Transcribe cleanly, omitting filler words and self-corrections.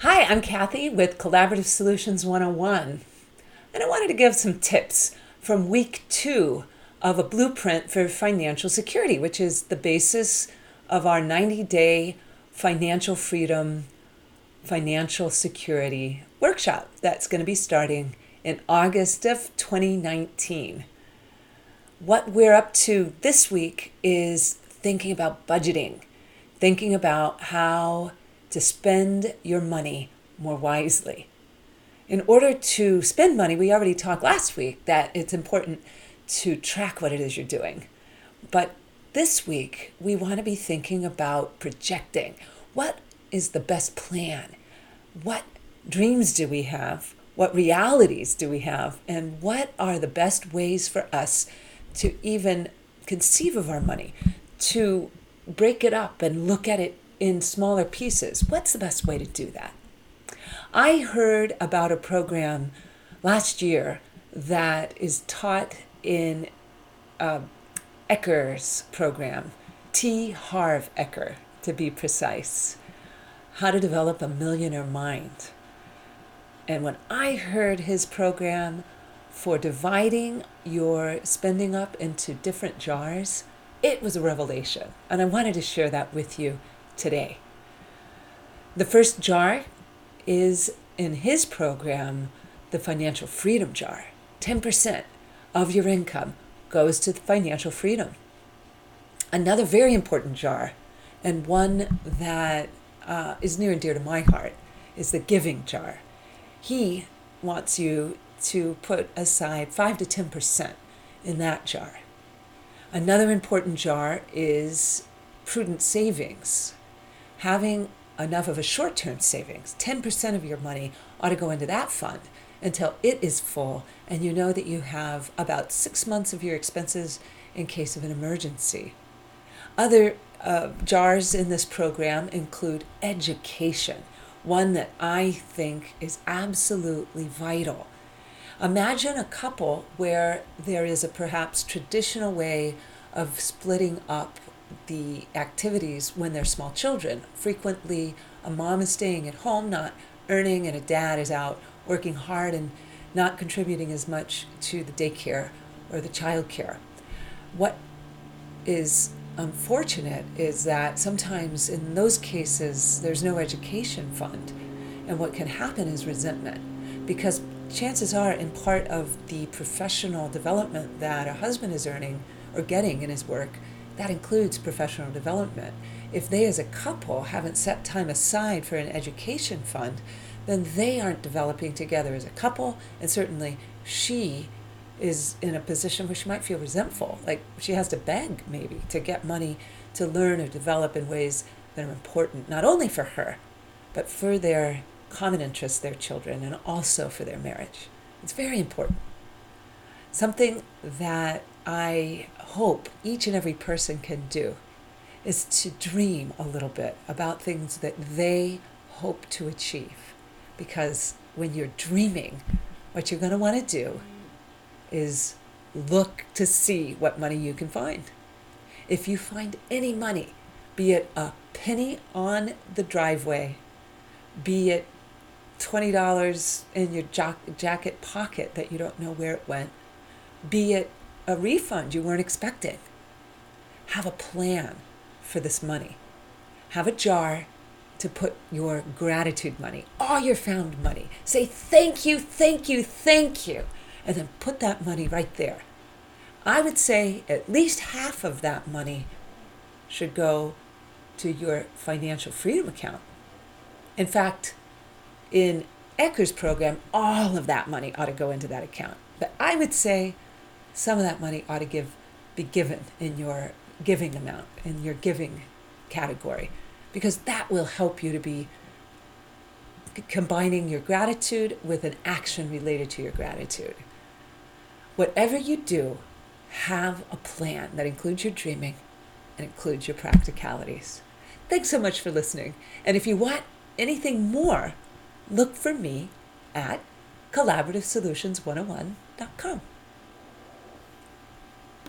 Hi, I'm Kathy with Collaborative Solutions 101, and I wanted to give some tips from week 2 of a blueprint for financial security, which is the basis of our 90-day financial freedom, financial security workshop that's going to be starting in August of 2019. What we're up to this week is thinking about budgeting, thinking about how to spend your money more wisely. In order to spend money, we already talked last week that it's important to track what it is you're doing. But this week, we want to be thinking about projecting. What is the best plan? What dreams do we have? What realities do we have? And what are the best ways for us to even conceive of our money, to break it up and look at it in smaller pieces? What's the best way to do that? I heard about a program last year that is taught in Ecker's program, T. Harv Eker, to be precise, How to Develop a Millionaire Mind. And when I heard his program for dividing your spending up into different jars, it was a revelation. And I wanted to share that with you today. The first jar is in his program, the financial freedom jar. 10% of your income goes to financial freedom. Another very important jar, and one that is near and dear to my heart, is the giving jar. He wants you to put aside 5 to 10% in that jar. Another important jar is prudent savings. Having enough of a short-term savings, 10% of your money ought to go into that fund until it is full and you know that you have about 6 months of your expenses in case of an emergency. Other jars in this program include education, one that I think is absolutely vital. Imagine a couple where there is a perhaps traditional way of splitting up the activities when they're small children. Frequently, a mom is staying at home, not earning, and a dad is out working hard and not contributing as much to the daycare or the child care. What is unfortunate is that sometimes in those cases, there's no education fund. And what can happen is resentment, because chances are, in part of the professional development that a husband is earning or getting in his work, that includes professional development. If they as a couple haven't set time aside for an education fund, then they aren't developing together as a couple, and certainly she is in a position where she might feel resentful, like she has to beg maybe to get money to learn or develop in ways that are important, not only for her, but for their common interests, their children, and also for their marriage. It's very important. Something that I hope each and every person can do is to dream a little bit about things that they hope to achieve. Because when you're dreaming, what you're going to want to do is look to see what money you can find. If you find any money, be it a penny on the driveway, be it $20 in your jacket pocket that you don't know where it went, be it a refund you weren't expecting, have a plan for this money. Have a jar to put your gratitude money, all your found money. Say thank you, thank you, thank you, and then put that money right there. I would say at least half of that money should go to your financial freedom account. In fact, in Ecker's program, all of that money ought to go into that account. But I would say some of that money ought to be given in your giving amount, in your giving category, because that will help you to be combining your gratitude with an action related to your gratitude. Whatever you do, have a plan that includes your dreaming and includes your practicalities. Thanks so much for listening. And if you want anything more, look for me at collaborativesolutions101.com.